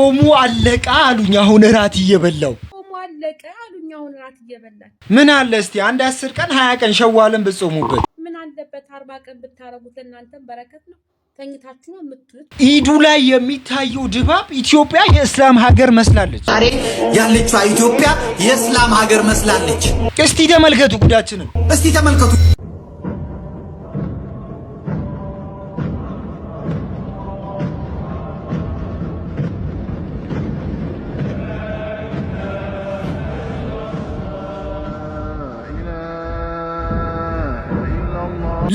ጾሙ አለቀ አሉኝ አሁን እራት እየበላው ጾሙ አለቀ አሉኝ አሁን እራት እየበላን ምን አለ እስቲ አንድ 10 ቀን 20 ቀን ሸዋልን ብጾሙበት ምን አለበት 40 ቀን ብታረጉት ለእናንተም በረከት ነው ተኝታችሁ ነው የምትሉት ኢዱ ላይ የሚታየው ድባብ ኢትዮጵያ የእስላም ሀገር መስላለች ዛሬ ያለችው ኢትዮጵያ የእስላም ሀገር መስላለች እስቲ ተመልከቱ ጉዳችንን እስቲ ተመልከቱ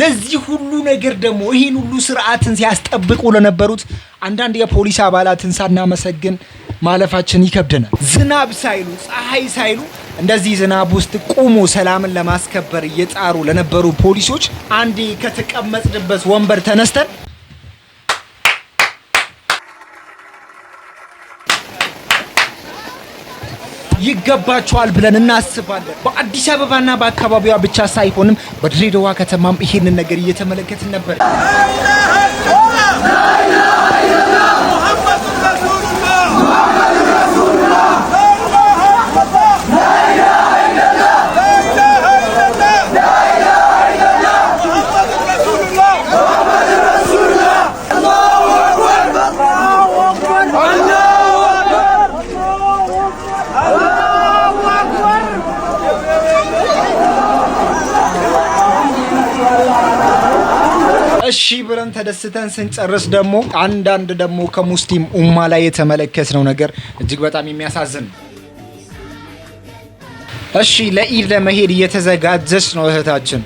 ለዚህ ሁሉ ነገር ደግሞ ይሄን ሁሉ ስርዓትን ሲያስጠብቁ ለነበሩት አንዳንድ የፖሊስ አባላትን ሳናመሰግን ማለፋችን ይከብደናል ዝናብ ሳይሉ ፀሐይ ሳይሉ እንደዚህ ዝናብ ውስጥ ቆሞ ሰላምን ለማስከበር እየጣሩ ለነበሩ ፖሊሶች አንዴ ከተቀመጥንበት ወንበር ተነስተን ይገባቸዋል ብለን እናስባለን በአዲስ አበባና በአካባቢዋ ብቻ ሳይሆንም በድሬዳዋ ከተማም ይሄንን ነገር እየተመለከትን ነበር እሺ ብረን ተደስተን ስንጨርስ ደግሞ አንዳንድ ደግሞ ከሙስሊም ኡማ ላይ የተመለከትነው ነገር እጅግ በጣም የሚያሳዝን ነው እሺ ለኢድ ለመሄድ እየተዘጋጀች ነው እህታችን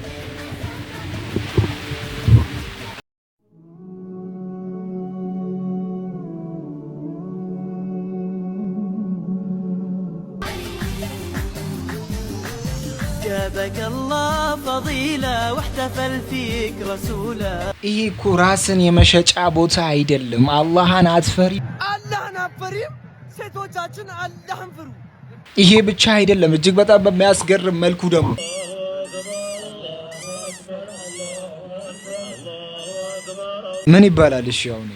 جابك الله فضيلة واحتفل فيك رسولا ይሄ እኮ ራስን የመሸጫ ቦታ አይደለም አላህን አትፈሪ አላህን አትፈሪም ሴቶቻችን አላህን ፍሩ ይሄ ብቻ አይደለም እጅግ በጣም በሚያስገርም መልኩ ደግሞ ምን ይባላል እሺ አሁን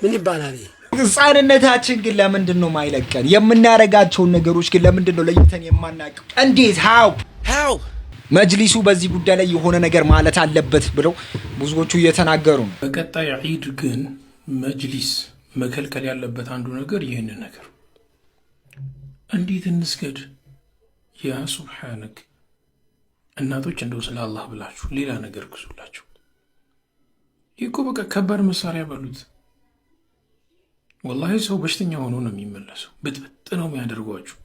ምን ይባላል ህፃንነታችን ግን ለምንድን ነው ማይለቀን የምናረጋቸው ነገሮች ግን ለምንድን ነው ለይተን የማናቀው እንዴት how መጅሊሱ በዚህ ጉዳይ ላይ የሆነ ነገር ማለት አለበት ብለው ብዙዎቹ እየተናገሩ ነው በቀጣይ ዒድ ግን መጅሊስ መከልከል ያለበት አንዱ ነገር ይሄንን ነገር እንዴት እንስገድ ያ ሱብሃንክ እናቶች እንደው ስለ አላህ ብላችሁ ሌላ ነገር ግዙላችሁ ይኮ በቃ ከባድ መሳሪያ በሉት ወላሂ ሰው በሽተኛ ሆኖ ነው የሚመለሰው በጥብጥ ነው የሚያደርጓችሁ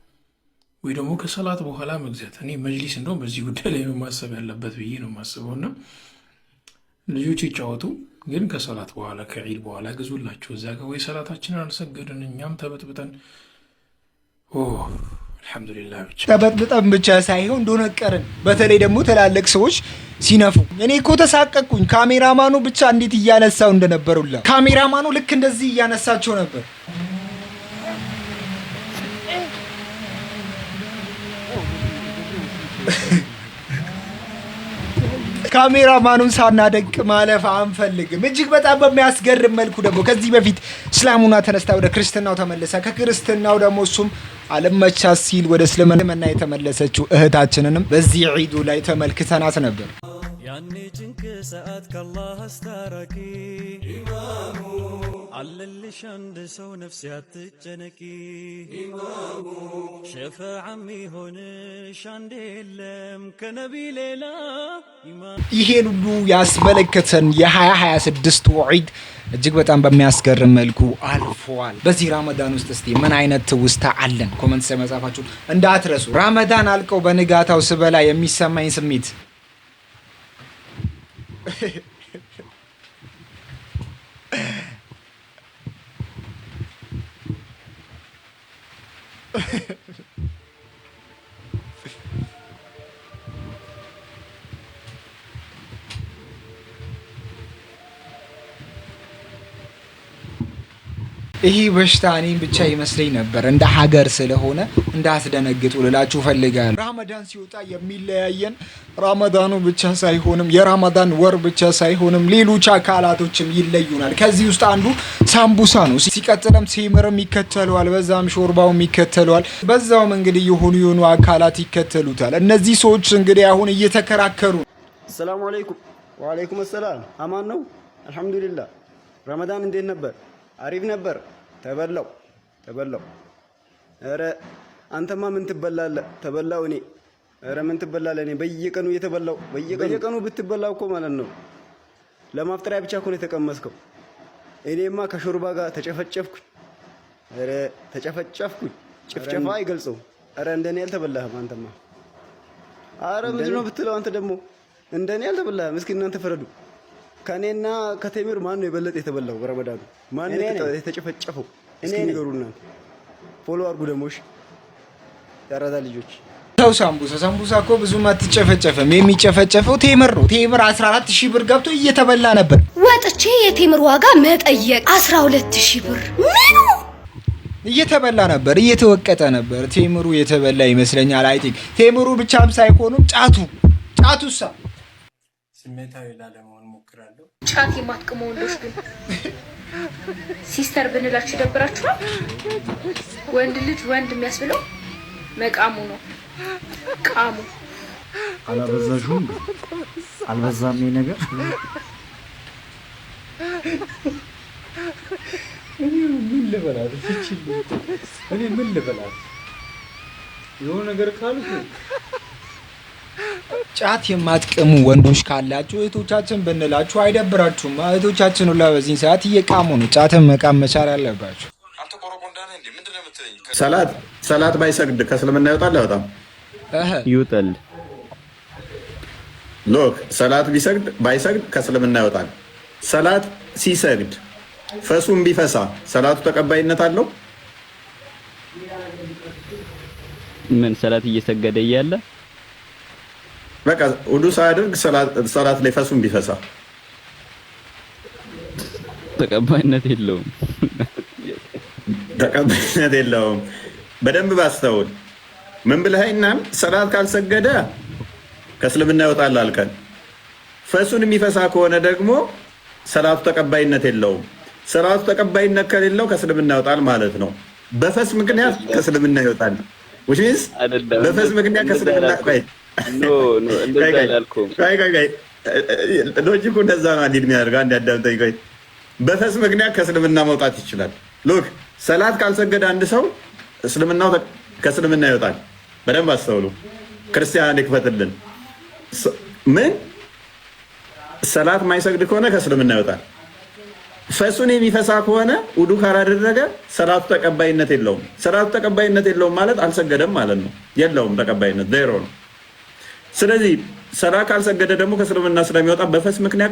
ወይ ደግሞ ከሰላት በኋላ መግዛት እኔ መጅሊስ እንደው በዚህ ጉዳይ ላይ ማሰብ ያለበት ብዬ ነው ማስበውና ልጆች ይጫወቱ ግን ከሰላት በኋላ ከዒድ በኋላ ግዙላችሁ እዛ ጋር ወይ ሰላታችንን አልሰገድን እኛም ተበጥብጠን አልহামዱሊላህ ብቻ ተበጥብጠን ብቻ ሳይሆን እንደነቀርን በተለይ ደግሞ ተላልቅ ሰዎች ሲነፉ እኔ እኮ ተሳቀቅኩኝ ካሜራማኑ ብቻ እንዴት እያነሳው እንደነበሩላ ካሜራማኑ ልክ እንደዚህ እያነሳቸው ነበር ካሜራማኑን ሳናደንቅ ማለፍ አንፈልግም እጅግ በጣም በሚያስገርም መልኩ ደግሞ ከዚህ በፊት እስላሙና ተነስታ ወደ ክርስትናው ተመለሰ ከክርስትናው ደግሞ እሱም አለመቻ ሲል ወደ እስልምና የተመለሰችው እህታችንንም በዚህ ዒዱ ላይ ተመልክተናት ነበር ያኔ ጭንቅ ሰዓት ከአላህ አስታራቂ ኢማሙ አለልሽ አንድ ሰው ነፍስ ያትጨነቂ ኢማሙ ሸፋዓም ይሆንሽ አንድ የለም ከነቢ ሌላ ይሄን ሁሉ ያስመለከተን የ2026 ዒድ እጅግ በጣም በሚያስገርም መልኩ አልፏል በዚህ ረመዳን ውስጥ እስቲ ምን አይነት ትውስታ አለን ኮሜንት ላይ መጻፋችሁ እንዳትረሱ ረመዳን አልቀው በንጋታው ስበላ የሚሰማኝ ስሜት ይሄ በሽታ እኔን ብቻ ይመስለኝ ነበር። እንደ ሀገር ስለሆነ እንዳስደነግጡ ልላችሁ ፈልጋለሁ። ረመዳን ሲወጣ የሚለያየን ረመዳኑ ብቻ ሳይሆንም የረመዳን ወር ብቻ ሳይሆንም ሌሎች አካላቶችም ይለዩናል። ከዚህ ውስጥ አንዱ ሳምቡሳ ነው። ሲቀጥለም ቴምርም ይከተለዋል፣ በዛም ሾርባውም ይከተለዋል፣ በዛውም እንግዲህ የሆኑ አካላት ይከተሉታል። እነዚህ ሰዎች እንግዲህ አሁን እየተከራከሩ ሰላም አለይኩም። ወአለይኩም ሰላም። አማን ነው አልহামዱሊላህ። ረመዳን እንዴት ነበር? አሪፍ ነበር። ተበላው። ኧረ አንተማ ምን ትበላለህ? ተበላው እኔ። ኧረ ምን ትበላለህ? እኔ በየቀኑ እየተበላው በየቀኑ ብትበላው እኮ ማለት ነው ለማፍጠሪያ ብቻ እኮ ነው የተቀመስከው። እኔማ ከሾርባ ጋር ተጨፈጨፍኩኝ። ኧረ ተጨፈጨፍኩኝ። ጭፍጨፋ አይገልጸው። ኧረ እንደኔ አልተበላህም አንተማ። ኧረ ምንድን ነው ብትለው አንተ ደግሞ እንደኔ አልተበላህም። እስኪ እናንተ ፈረዱ። ከኔና ከቴምር ማን ነው የበለጠ የተበላው? ረመዳኑ ማን ነው የተጨፈጨፈው? እስኪ ንገሩና ፎሎ አድርጉ። ደሞሽ ያራዳ ልጆች ሰው ሳምቡሳ እኮ ብዙም አትጨፈጨፍም። የሚጨፈጨፈው ቴምር ነው። ቴምር 14000 ብር ገብቶ እየተበላ ነበር። ወጥቼ የቴምር ዋጋ መጠየቅ 12000 ብር ምኑ እየተበላ ነበር፣ እየተወቀጠ ነበር። ቴምሩ የተበላ ይመስለኛል። አይ ቲንክ ቴምሩ ብቻም ሳይሆኑም ጫቱሳ ስሜታዊ ላለመሆን ሞክራለሁ። ጫት የማትቅሙ ወንዶች ግን ሲስተር ብንላችሁ ይደብራችኋል። ወንድ ልጅ ወንድ የሚያስብለው መቃሙ ነው። ቃሙ አላበዛሽውም? አልበዛም ይሄ ነገር? እኔ ምን ልበላት? የሆነ ነገር ካልኩ ጫት የማትቅሙ ወንዶች ካላችሁ እህቶቻችን ብንላችሁ አይደብራችሁም? እህቶቻችን ሁላ በዚህ ሰዓት እየቃሙ ነው። ጫትን መቃም መቻል አለባችሁ። ሰላት ባይሰግድ ከእስልምና ይወጣል አይወጣም? ይወጣል። ሎክ ሰላት ባይሰግድ ከእስልምና ይወጣል። ሰላት ሲሰግድ ፈሱም ቢፈሳ ሰላቱ ተቀባይነት አለው? ምን ሰላት እየሰገደ እያለ በቃ ውዱ ሳያደርግ ሰላት ላይ ፈሱም ቢፈሳ ተቀባይነት የለውም። በደንብ ባስተውል። ምን ብለኸኛል? ሰላት ካልሰገደ ከእስልምና ይወጣል አልከን። ፈሱን የሚፈሳ ከሆነ ደግሞ ሰላቱ ተቀባይነት የለውም። ሰላቱ ተቀባይነት ከሌለው ከእስልምና ይወጣል ማለት ነው። በፈስ ምክንያት ከእስልምና ይወጣል። በፈስ ምክንያት ከእስልምና ሎጂኩ እንደዛ ነው። አንድ የሚያደርገው አንድ ያዳምጠኝ። ቆይ በፈስ ምክንያት ከእስልምና መውጣት ይችላል። ሎክ ሰላት ካልሰገደ አንድ ሰው ከእስልምና ይወጣል። በደንብ አስተውሉ። ክርስቲያን ይክፈትልን። ምን ሰላት ማይሰግድ ከሆነ ከእስልምና ይወጣል። ፈሱን የሚፈሳ ከሆነ ውዱ ካላደረገ ሰላቱ ተቀባይነት የለውም። ሰላቱ ተቀባይነት የለውም ማለት አልሰገደም ማለት ነው። የለውም ተቀባይነት ዜሮ ነው። ስለዚህ ሰላት ካልሰገደ ደግሞ ከእስልምና ስለሚወጣ በፈስ ምክንያት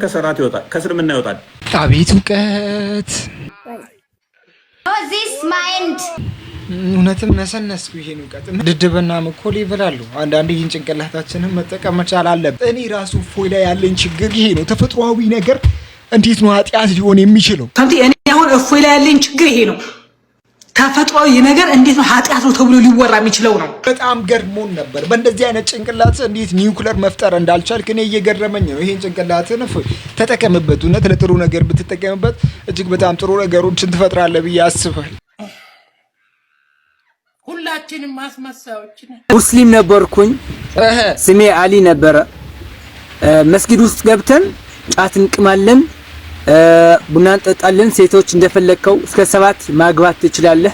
ከእስልምና ይወጣል። አቤት እውቀት! እውነትም ነሰነስኩ ይሄን እውቀት። ድድብናም እኮ ሌቭል አንዳንዴ ይህን ጭንቅላታችንን መጠቀም መቻል አለብን። እኔ ራሱ እፎይ ላይ ያለኝ ችግር ይሄ ነው። ተፈጥሯዊ ነገር እንዴት ነው ኃጢአት ሊሆን የሚችለው? እኔ አሁን እፎይ ላይ ያለኝ ችግር ይሄ ነው። ተፈጥሯዊ ነገር እንዴት ነው ኃጢአት ነው ተብሎ ሊወራ የሚችለው ነው። በጣም ገርሞን ነበር። በእንደዚህ አይነት ጭንቅላት እንዴት ኒውክሌር መፍጠር እንዳልቻልክ እኔ እየገረመኝ ነው። ይሄን ጭንቅላትን ተጠቀምበት። እውነት ለጥሩ ነገር ብትጠቀምበት እጅግ በጣም ጥሩ ነገሮችን ትፈጥራለህ ብዬ አስባለሁ። ሁላችንም ማስመሳዮች ነን። ሙስሊም ነበርኩኝ። ስሜ አሊ ነበረ። መስጊድ ውስጥ ገብተን ጫት እንቅማለን፣ ቡና እንጠጣለን። ሴቶች እንደፈለከው እስከ 7 ማግባት ትችላለህ።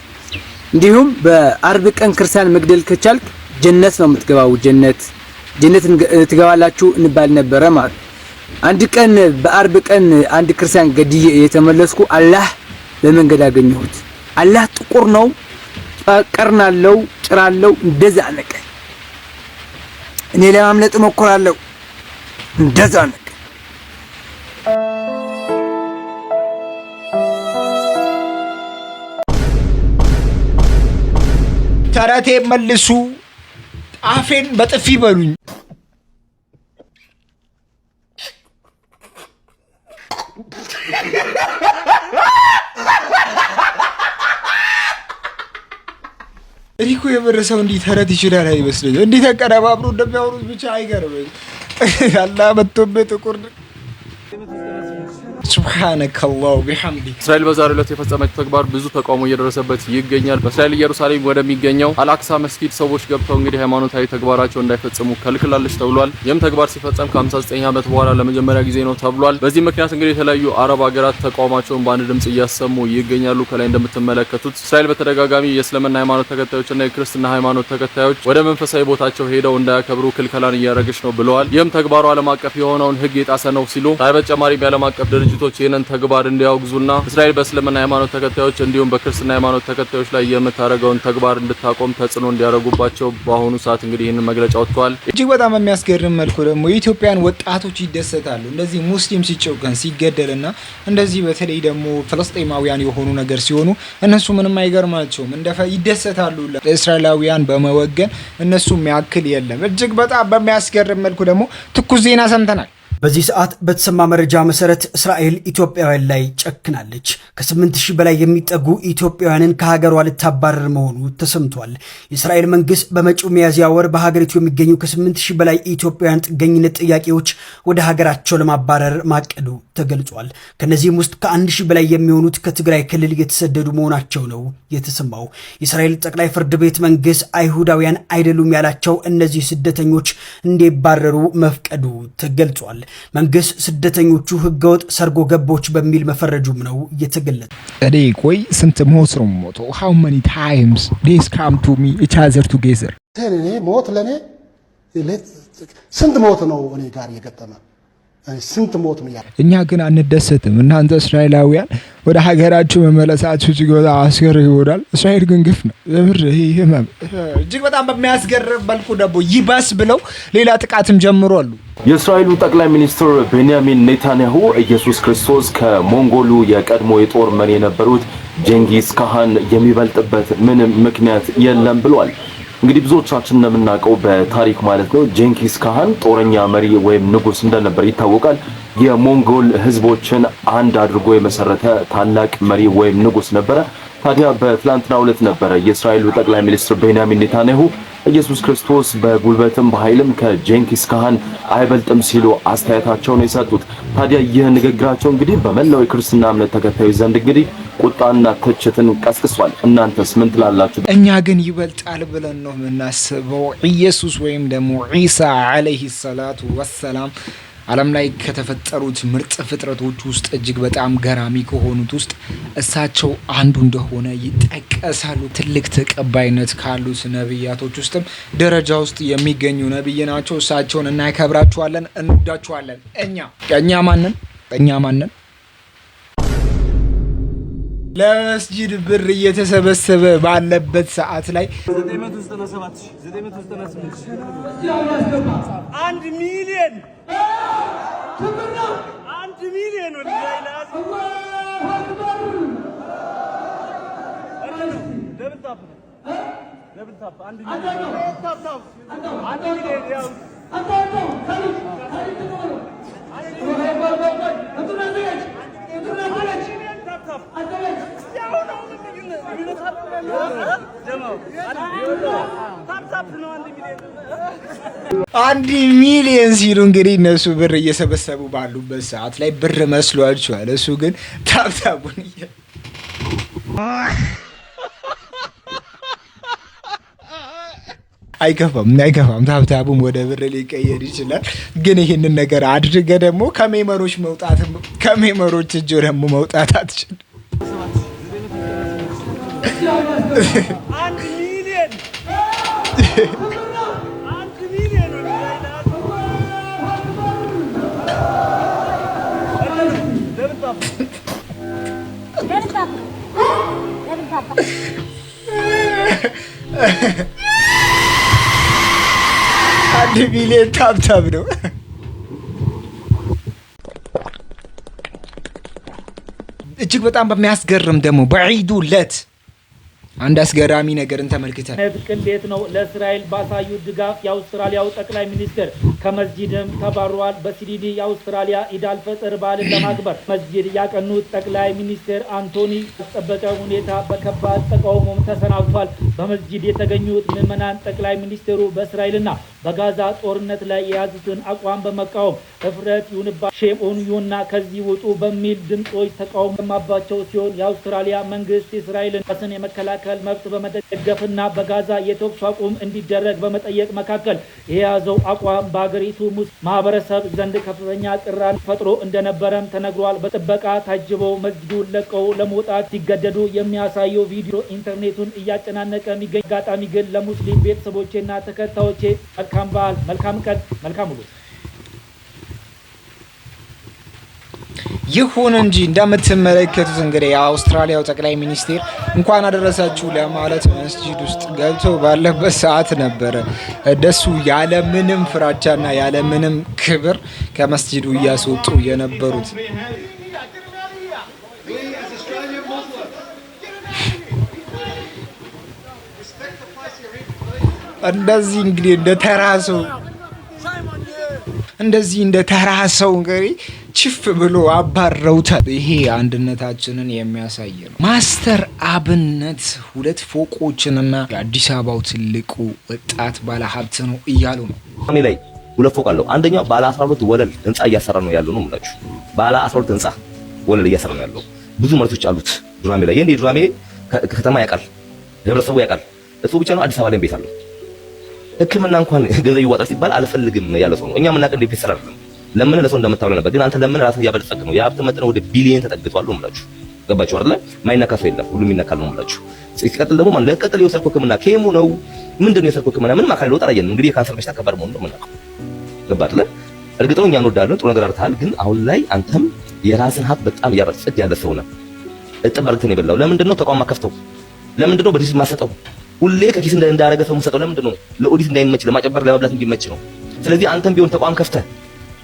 እንዲሁም በአርብ ቀን ክርስቲያን መግደል ከቻልክ ጀነት ነው የምትገባው። ጀነት ትገባላችሁ እንባል ነበረ ማለት። አንድ ቀን በአርብ ቀን አንድ ክርስቲያን ገድዬ የተመለስኩ አላህ በመንገድ አገኘሁት። አላህ ጥቁር ነው፣ ቀርናለው፣ ጭራለው፣ እንደዛ ነቀ። እኔ ለማምለጥ ሞክራለሁ፣ እንደዛ ነቀ። ተረቴ መልሱ፣ አፌን በጥፊ በሉኝ። እኮ የምር ሰው እንዲህ ተረት ይችላል አይመስልኝ? እንዲህ ተቀነባብሮ እንደሚያወሩት ብቻ አይገርምም? አላህ መጥቶበት ጥቁር ሱብሃነከላሁ ቢሐምዲ። እስራኤል በዛሬው ዕለት የፈጸመችው ተግባር ብዙ ተቃውሞ እየደረሰበት ይገኛል። በእስራኤል ኢየሩሳሌም ወደሚገኘው አልአክሳ መስጊድ ሰዎች ገብተው እንግዲህ ሃይማኖታዊ ተግባራቸው እንዳይፈጽሙ ከልክላለች ተብሏል። ይህም ተግባር ሲፈጸም ከ59 ዓመት በኋላ ለመጀመሪያ ጊዜ ነው ተብሏል። በዚህ ምክንያት እንግዲህ የተለያዩ አረብ ሀገራት ተቃውሟቸውን በአንድ ድምጽ እያሰሙ ይገኛሉ። ከላይ እንደምትመለከቱት እስራኤል በተደጋጋሚ የእስልምና ሃይማኖት ተከታዮችና የክርስትና ሃይማኖት ተከታዮች ወደ መንፈሳዊ ቦታቸው ሄደው እንዳያከብሩ ክልከላን እያደረገች ነው ብለዋል። ይህም ተግባሩ ዓለም አቀፍ የሆነውን ሕግ የጣሰ ነው ሲሉ በተጨማሪም የዓለም አቀፍ ድርጅቶች ይህንን ተግባር እንዲያወግዙና እስራኤል በእስልምና ሃይማኖት ተከታዮች እንዲሁም በክርስትና ሃይማኖት ተከታዮች ላይ የምታደርገውን ተግባር እንድታቆም ተጽዕኖ እንዲያደርጉባቸው በአሁኑ ሰዓት እንግዲህ ይህንን መግለጫ ወጥቷል። እጅግ በጣም የሚያስገርም መልኩ ደግሞ የኢትዮጵያን ወጣቶች ይደሰታሉ እንደዚህ ሙስሊም ሲጨቆን ሲገደልና እንደዚህ በተለይ ደግሞ ፍልስጤማውያን የሆኑ ነገር ሲሆኑ እነሱ ምንም አይገርማቸውም ይደሰታሉ። እስራኤላውያን በመወገን እነሱ የሚያክል የለም። እጅግ በጣም በሚያስገርም መልኩ ደግሞ ትኩስ ዜና ሰምተናል። በዚህ ሰዓት በተሰማ መረጃ መሰረት እስራኤል ኢትዮጵያውያን ላይ ጨክናለች። ከ8000 በላይ የሚጠጉ ኢትዮጵያውያንን ከሀገሯ ልታባረር መሆኑ ተሰምቷል። የእስራኤል መንግስት በመጪው ሚያዝያ ወር በሀገሪቱ የሚገኙ ከ8000 በላይ ኢትዮጵያውያን ጥገኝነት ጥያቄዎች ወደ ሀገራቸው ለማባረር ማቀዱ ተገልጿል። ከነዚህም ውስጥ ከ1000 በላይ የሚሆኑት ከትግራይ ክልል የተሰደዱ መሆናቸው ነው የተሰማው። የእስራኤል ጠቅላይ ፍርድ ቤት መንግስት አይሁዳውያን አይደሉም ያላቸው እነዚህ ስደተኞች እንዲባረሩ መፍቀዱ ተገልጿል። መንግስት ስደተኞቹ ህገወጥ ሰርጎ ገቦች በሚል መፈረጁም ነው የተገለጸ። እኔ ቆይ ስንት ሞት ነው ሞቶ how many times this come to me each other together እኔ ሞት ለኔ ስንት ሞት ነው እኔ ጋር የገጠመ ስንት ሞት ነው ያለው። እኛ ግን አንደሰትም። እናንተ እስራኤላውያን ወደ ሀገራችሁ መመለሳችሁ እጅግ በጣም አስገር ይሆናል። እስራኤል ግን ግፍ ነው የምር። ይሄ እጅግ በጣም በሚያስገርም መልኩ ደግሞ ይባስ ብለው ሌላ ጥቃትም ጀምሯሉ። የእስራኤሉ ጠቅላይ ሚኒስትር ቤንያሚን ኔታንያሁ ኢየሱስ ክርስቶስ ከሞንጎሉ የቀድሞ የጦር መሪ የነበሩት ጀንጊስ ካሃን የሚበልጥበት ምንም ምክንያት የለም ብሏል። እንግዲህ ብዙዎቻችን እንደምናውቀው በታሪክ ማለት ነው ጀንጊስ ካሃን ጦረኛ መሪ ወይም ንጉስ እንደነበር ይታወቃል። የሞንጎል ህዝቦችን አንድ አድርጎ የመሰረተ ታላቅ መሪ ወይም ንጉስ ነበረ። ታዲያ በትላንትናው ዕለት ነበረ የእስራኤሉ ጠቅላይ ሚኒስትር ቤንያሚን ኔታንያሁ ኢየሱስ ክርስቶስ በጉልበትም በኃይልም ከጀንጊስ ካሃን አይበልጥም ሲሉ አስተያየታቸውን የሰጡት። ታዲያ ይህ ንግግራቸው እንግዲህ በመላው የክርስትና እምነት ተከታዮች ዘንድ እንግዲህ ቁጣና ትችትን ቀስቅሷል። እናንተስ ምን ትላላችሁ? እኛ ግን ይበልጣል ብለን ነው የምናስበው። ኢየሱስ ወይም ደግሞ ዒሳ አለይሂ ሰላቱ ወሰላም ዓለም ላይ ከተፈጠሩት ምርጥ ፍጥረቶች ውስጥ እጅግ በጣም ገራሚ ከሆኑት ውስጥ እሳቸው አንዱ እንደሆነ ይጠቀሳሉ። ትልቅ ተቀባይነት ካሉት ነብያቶች ውስጥም ደረጃ ውስጥ የሚገኙ ነብይ ናቸው። እሳቸውን እናከብራቸዋለን፣ እንወዳቸዋለን። እኛ ማንን ለመስጂድ ብር እየተሰበሰበ ባለበት ሰዓት ላይ 1 ሚሊዮን አንድ ሚሊዮን ሲሉ እንግዲህ እነሱ ብር እየሰበሰቡ ባሉበት ሰዓት ላይ ብር መስሏቸዋል። እሱ ግን ታብታቡን አይከፋም። ታብታቡም ወደ ብር ሊቀየር ይችላል። ግን ይህንን ነገር አድርገ ደግሞ ከሜመሮች እጅ ደግሞ መውጣት አትችልም። 1 ሚሊዮን አንድ ሚሊዮን ታብታብ ነው። እጅግ በጣም በሚያስገርም ደግሞ በዒዱ ዕለት አንድ አስገራሚ ነገርን ተመልክተን እንዴት ነው ለእስራኤል ባሳዩ ድጋፍ የአውስትራሊያው ጠቅላይ ሚኒስትር ከመስጂድም ተባረዋል። በሲድኒ የአውስትራሊያ ኢድ አልፈጥር በዓልን ለማክበር መስጂድ ያቀኑት ጠቅላይ ሚኒስትር አንቶኒ በተጠበቀ ሁኔታ በከባድ ተቃውሞም ተሰናብቷል። በመስጂድ የተገኙት ምዕመናን ጠቅላይ ሚኒስትሩ በእስራኤልና በጋዛ ጦርነት ላይ የያዙትን አቋም በመቃወም እፍረት ይሁንባ ሼም ኦን ዩና ከዚህ ውጡ በሚል ድምጾች ተቃውሞባቸው ሲሆን የአውስትራሊያ መንግስት የእስራኤልን ራስን የመከላከል መብት በመደገፍና በጋዛ የተኩስ አቁም እንዲደረግ በመጠየቅ መካከል የያዘው አቋም በአገሪቱ ማህበረሰብ ዘንድ ከፍተኛ ቅራኔ ፈጥሮ እንደነበረም ተነግሯል። በጥበቃ ታጅበው መስጂዱን ለቀው ለመውጣት ሲገደዱ የሚያሳየው ቪዲዮ ኢንተርኔቱን እያጨናነቀ የሚገኝ አጋጣሚ ግን ለሙስሊም ቤተሰቦቼና ተከታዮቼ መልካም በዓል፣ መልካም ቀን፣ መልካም ውሎ ይሁን እንጂ እንደምትመለከቱት እንግዲህ የአውስትራሊያው ጠቅላይ ሚኒስቴር እንኳን አደረሳችሁ ለማለት መስጂድ ውስጥ ገብቶ ባለበት ሰዓት ነበረ ደሱ ያለ ምንም ፍራቻና ያለ ምንም ክብር ከመስጂዱ እያስወጡ የነበሩት። እንደዚህ እንግዲህ እንደ ተራሰው እንግዲህ ችፍ ብሎ አባረውታል። ይሄ አንድነታችንን የሚያሳይ ነው። ማስተር አብነት 2 ፎቆችንና የአዲስ አበባው ትልቁ ወጣት ባለሀብት ነው እያሉ ነው። እኔ ላይ 2 ፎቅ አለው። አንደኛው ባለ 12 ወለል ህንጻ እያሰራ ነው ያለው ነው የምላችሁ። ባለ 12 ህንጻ ወለል እያሰራ ነው ያለው። ብዙ መሬቶች አሉት ዱራሜ ላይ። የኔ ዱራሜ ከተማ ያውቃል፣ ህብረተሰቡ ያውቃል። እሱ ብቻ ነው አዲስ አበባ ላይ ቤት አለው። ህክምና እንኳን ገንዘብ ይዋጣል ሲባል አልፈልግም ያለ ሰው ነው። እኛ ምናቀ እንደ ፌሰር አይደለም ለምን ለሰው እንደምታውለው ነበር። ግን አንተ ለምን ራስን ያበለጸግ ነው። የሀብት መጠን ወደ ቢሊየን ተጠግቷል ነው የምላችሁ። ገባችሁ አይደል? ማይነካ ሰው የለም፣ ሁሉም ይነካል ነው የምላችሁ። ሲቀጥል ደግሞ ማን ለቀጥል የወሰድኩ ህክምና ኬሞ ነው ምንድነው የወሰድኩ ህክምና ምንም አካል ለውጥ አላየንም። እንግዲህ የካንሰር በሽታ ከባድ መሆኑን ነው የምናውቀው። ገባችሁ አይደል? እርግጥ ነው እኛ እንወዳለን፣ ጥሩ ነገር አርተሃል። ግን አሁን ላይ አንተም የራስን ሀብት በጣም እያበለጸግ ያለ ሰው ነው። እጥብ አርግተን የበላው ለምንድነው? ተቋም ማከፍተው ለምንድነው? በዲስ ማሰጠው ሁሌ ከኪስ እንዳረገ ሰው መሰጠው ለምንድነው? ለኦዲት እንዳይመች ለማጨበር ለመብላት እንዲመች ነው። ስለዚህ አንተም ቢሆን ተቋም ከፍተህ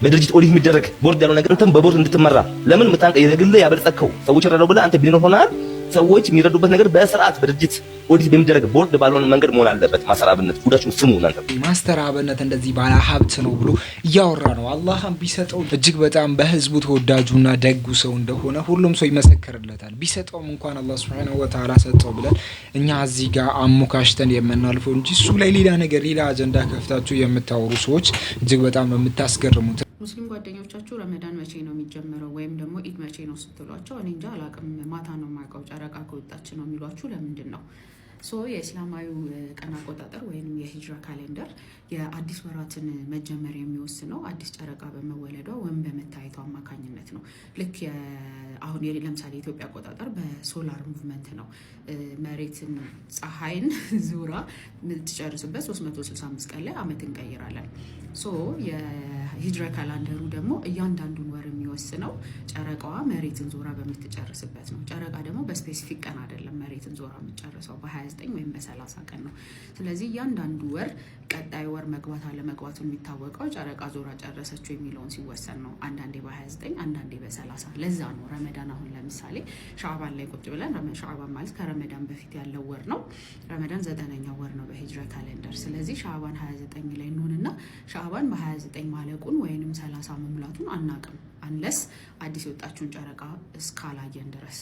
በድርጅት ኦዲት የሚደረግ ቦርድ ያለው ነገር አንተም በቦርድ እንድትመራ ለምን ምታንቀ የግል ያበለጸከው ሰዎች ረዳው ብለህ አንተ ቢሊዮነር ሆናል። ሰዎች የሚረዱበት ነገር በስርዓት በድርጅት ኦዲት በሚደረግ ቦርድ ባልሆነ መንገድ መሆን አለበት። ማስተር አብነት ጉዳችሁን ስሙ። እናንተ ማስተር አብነት እንደዚህ ባለ ሀብት ነው ብሎ እያወራ ነው። አላህም ቢሰጠው እጅግ በጣም በህዝቡ ተወዳጁና ደጉ ሰው እንደሆነ ሁሉም ሰው ይመሰክርለታል። ቢሰጠውም እንኳን አላህ Subhanahu Wa Ta'ala ሰጠው ብለን እኛ እዚህ ጋር አሞካሽተን የምናልፈው እንጂ እሱ ላይ ሌላ ነገር ሌላ አጀንዳ ከፍታችሁ የምታወሩ ሰዎች እጅግ በጣም የምታስገርሙት። ሙስሊም ጓደኞቻችሁ ረመዳን መቼ ነው የሚጀምረው ወይም ደግሞ ኢድ መቼ ነው ስትሏቸው እኔ እንጃ አላቅም ማታ ነው የማውቀው ጨረቃ ከወጣች ነው የሚሏችሁ። ለምንድን ነው የእስላማዊ ቀን አቆጣጠር ወይም የሂጅራ ካሌንደር የአዲስ ወራትን መጀመር የሚወስነው አዲስ ጨረቃ በመወለዷ ወይም በመታየቷ አማካኝነት ነው። ልክ አሁን ለምሳሌ የኢትዮጵያ አቆጣጠር በሶላር ሙቭመንት ነው። መሬትን ፀሐይን ዙራ የምትጨርስበት 365 ቀን ላይ አመት እንቀይራለን። የሂጅራ ካላንደሩ ደግሞ እያንዳንዱን ወር የሚወስነው ጨረቃዋ መሬትን ዞራ በምትጨርስበት ነው። ጨረቃ ደግሞ በስፔሲፊክ ቀን አይደለም መሬትን ዞራ የምትጨርሰው በ29 ወይም በ30 ቀን ነው። ስለዚህ እያንዳንዱ ወር ቀጣይ ወር መግባት አለመግባቱ የሚታወቀው ጨረቃ ዞራ ጨረሰችው የሚለውን ሲወሰን ነው። አንዳንዴ በ29 አንዳንዴ በ30። ለዛ ነው ረመዳን አሁን ለምሳሌ ሻዕባን ላይ ቁጭ ብለን ሻዕባን ማለት ከረመዳን በፊት ያለው ወር ነው። ረመዳን 9ኛው ወር ነው በሂጅራ ካሌንደር። ስለዚህ ሻዕባን 29 ላይ እንሆንና ሻዕባን በ29 ማለቁን ወይንም 30 መሙላቱን አናቅም አንለስ አዲስ የወጣችውን ጨረቃ እስካላየን ድረስ።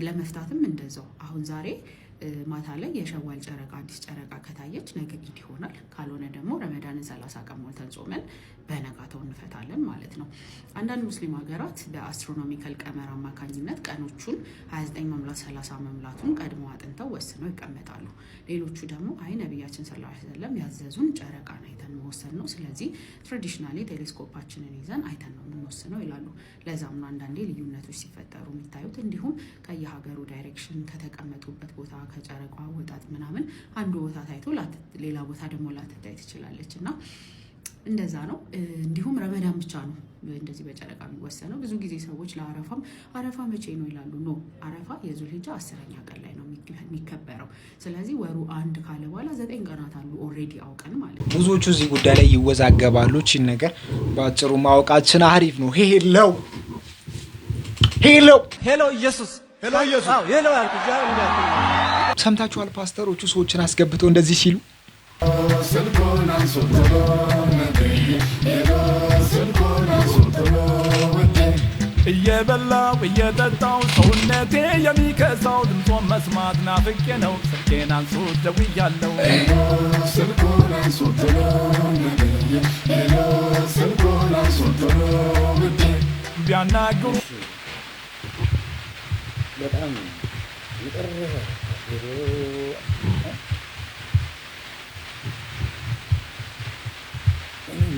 ለመፍታትም እንደዛው አሁን ዛሬ ማታ ላይ የሸዋል ጨረቃ አዲስ ጨረቃ ከታየች ነገ ኢድ ይሆናል። ካልሆነ ደግሞ ረመዳንን 30 ቀን ሞልተን ጾመን በነጋታው እንፈታለን ማለት ነው። አንዳንድ ሙስሊም ሀገራት በአስትሮኖሚካል ቀመር አማካኝነት ቀኖቹን 29 መሙላት 30 መሙላቱን ቀድሞ አጥንተው ወስነው ይቀመጣሉ። ሌሎቹ ደግሞ አይ ነቢያችን ሰለላሁ ዐለይሂ ወሰለም ያዘዙን ጨረቃን አይተን መወሰን ነው፣ ስለዚህ ትራዲሽናሊ ቴሌስኮፓችንን ይዘን አይተን ነው የምንወስነው ይላሉ። ለዛም ነው አንዳንዴ ልዩነቶች ሲፈጠሩ የሚታዩት። እንዲሁም ከየሀገሩ ዳይሬክሽን ከተቀመጡበት ቦታ ከጨረቃ ወጣት ምናምን አንዱ ቦታ ታይቶ ሌላ ቦታ ደግሞ ላትታይ ትችላለች እና እንደዛ ነው። እንዲሁም ረመዳን ብቻ ነው እንደዚህ በጨረቃ የሚወሰነው። ብዙ ጊዜ ሰዎች ለአረፋም አረፋ መቼ ነው ይላሉ። ኖ አረፋ የዙልሂጃ 10ኛ ቀን ላይ ነው የሚከበረው። ስለዚህ ወሩ አንድ ካለ በኋላ 9 ቀናት አሉ ኦልሬዲ አውቀን ማለት ነው። ብዙዎቹ እዚህ ጉዳይ ላይ ይወዛገባሉ። እቺን ነገር በአጭሩ ማወቃችን አሪፍ ነው። ሄሎ ኢየሱስ ሄሎ ኢየሱስ ሄሎ ሰምታችኋል? ፓስተሮቹ ሰዎችን አስገብተው እንደዚህ ሲሉ እየበላው እየጠጣው ሰውነቴ የሚከሳው ድምፆን መስማት ናፍቄ ነው ስልኬን አንሱት ደውያለሁ ስልኩን አንሱት ስልኩን አንሱት ቢያናግሩ በጣም ይቀርበ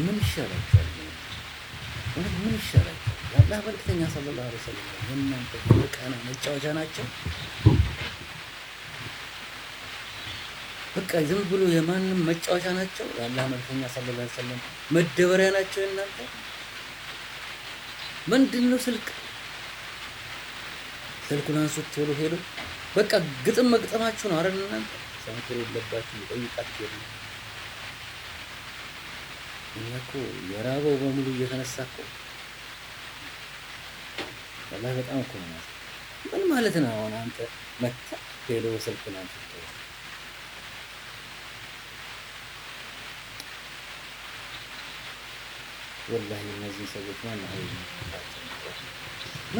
ምን ይሻላል ምን ይሻላል ያላህ መልክተኛ ሰለላሁ ዐለይሂ ወሰለም የእናንተ በቃና መጫወቻ ናቸው በቃ ዝም ብሎ የማንም መጫወቻ ናቸው ያላህ መልክተኛ ሰለላሁ ዐለይሂ ወሰለም መደበሪያ ናቸው እናንተ ምንድነው ስልኩን አንሱት ቶሎ ሄዱ በቃ ግጥም መግጠማችሁ ነው አይደል እናንተ ሰምተው የለባችሁ ይጠይቃችሁ እኛኮ የራበው በሙሉ እየተነሳኮ والله በጣም እኮ ነው ምን ማለት ነው አሁን አንተ መጣ ሄሎ ስልኩን አንስቶ والله እነዚህ ሰዎች ማን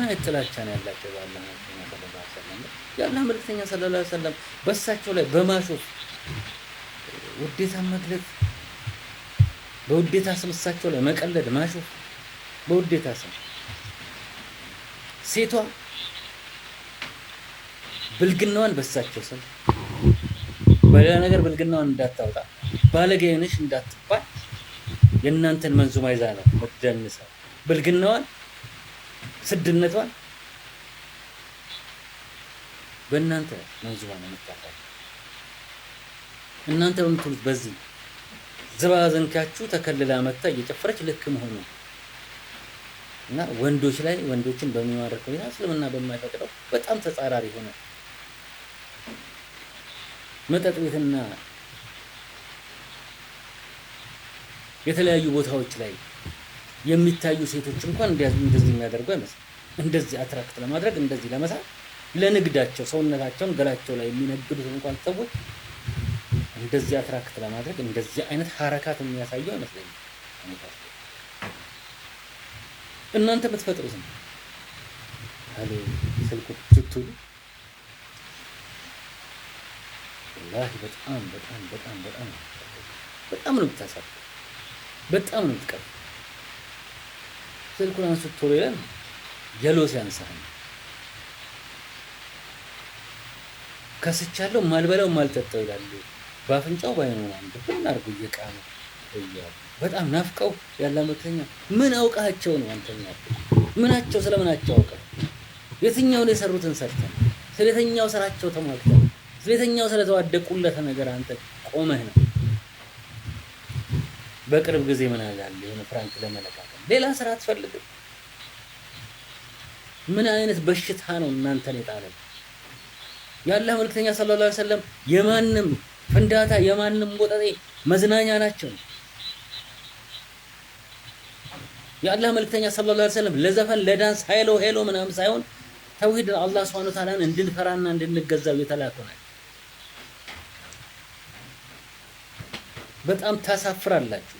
አይጥላቻ ነው ያላቸው ባላህ ሰለላሁ ዐለይሂ ወሰለም ያላህ መልክተኛ ሰለላሁ ዐለይሂ ወሰለም በሳቸው ላይ በማሾፍ ውዴታ መግለጽ በውዴታ ስም እሳቸው ላይ መቀለድ ማሾፍ በውዴታ ስም ሴቷ ብልግናዋን በሳቸው ስም በሌላ ነገር ብልግናዋን እንዳታወጣ ባለጌ ነሽ እንዳትባል የእናንተን መንዙማ ይዛ ነው ወደንሰው ብልግናዋን ስድነቷን በእናንተ መንዙማ ነው የምታፈል እናንተ በምትሉት በዚህ ዘባዘንካችሁ ተከልላ መጣ እየጨፈረች ልክ መሆኑ እና ወንዶች ላይ ወንዶችን በሚማርከው ያ እስልምና በማይፈቅደው በጣም ተጻራሪ ሆነ መጠጥ ቤትና የተለያዩ ቦታዎች ላይ የሚታዩ ሴቶች እንኳን እንደዚህ የሚያደርጉ አይመስል እንደዚህ አትራክት ለማድረግ እንደዚህ ለመሳብ ለንግዳቸው ሰውነታቸውን ገላቸው ላይ የሚነግዱት እንኳን ሰዎች እንደዚህ አትራክት ለማድረግ እንደዚህ አይነት ሐረካት የሚያሳዩ አይመስልም እናንተ በተፈጥሩት ነው አለ ስልኩ ስትሉ والله በጣም ነው ተሳፈ በጣም ነው ተቀበል ስልኩን አንስቶ ይላል የሎስ ያንሳል ከስቻለሁ ማልበላው ማልጠጣው ይላል ባፍንጫው ባይኑ አንድ ብናርጉ እየቃነ እያሉ በጣም ናፍቀው ያላ መልክተኛ ምን አውቃቸው ነው አንተኛ ምናቸው ስለምናቸው አውቀው የትኛው ነው የሰሩትን ሰርተን ስለተኛው ስራቸው ተሟግተው ስለተኛው ስለተዋደቁለት ነገር አንተ ቆመህ ነው በቅርብ ጊዜ ምን አላለ የሆነ ፍራንክ ለመለካከል ሌላ ስራ አትፈልግም ምን አይነት በሽታ ነው እናንተን የጣለው ያላህ መልክተኛ ሰለላሁ ዐለይሂ ወሰለም የማንም ፍንዳታ የማንም ወጣጤ መዝናኛ ናቸው ያላህ መልክተኛ ሰለላሁ ዐለይሂ ወሰለም ለዘፈን ለዳንስ ሄሎ ምናምን ሳይሆን ተውሂድ አላህ Subhanahu Wa Ta'ala እንድንፈራና እንድንገዛው የተላከ ነው በጣም ታሳፍራላችሁ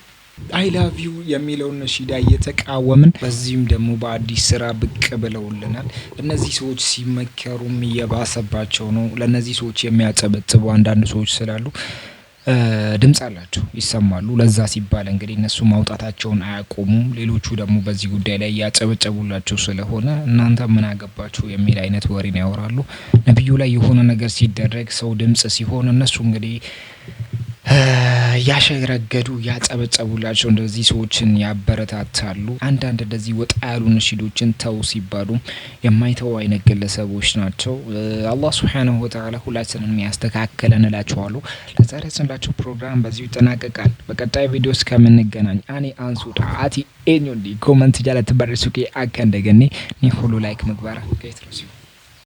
አይ ላቭ ዩ የሚለውን ነሺዳ እየተቃወምን በዚህም ደግሞ በአዲስ ስራ ብቅ ብለውልናል እነዚህ ሰዎች ሲመከሩም እየባሰባቸው ነው ለነዚህ ሰዎች የሚያጨበጭቡ አንዳንድ ሰዎች ስላሉ ድምጽ አላቸው ይሰማሉ ለዛ ሲባል እንግዲህ እነሱ ማውጣታቸውን አያቆሙም ሌሎቹ ደግሞ በዚህ ጉዳይ ላይ ያጨበጨቡላቸው ስለሆነ እናንተ ምን አገባችሁ የሚል አይነት ወሬን ያወራሉ ነብዩ ላይ የሆነ ነገር ሲደረግ ሰው ድምጽ ሲሆን እነሱ እንግዲህ ያሸረገዱ ያጨበጨቡላቸው እንደዚህ ሰዎችን ያበረታታሉ አንዳንድ እንደዚህ ወጣ ያሉ ነሺዶችን ተው ሲባሉ የማይተው አይነት ግለሰቦች ናቸው አላህ Subhanahu Wa Ta'ala ሁላችንም ያስተካክለን እላችኋለሁ ለዛሬ ያሰናዳችሁ ፕሮግራም በዚሁ ይጠናቀቃል በቀጣይ ቪዲዮ እስከምንገናኝ አኔ አንሱ ጣአቲ ኤኞንዲ ኮሜንት ጃለት በርሱኬ አከንደገኔ ኒ ሁሉ ላይክ መግባራ ከይትረሱ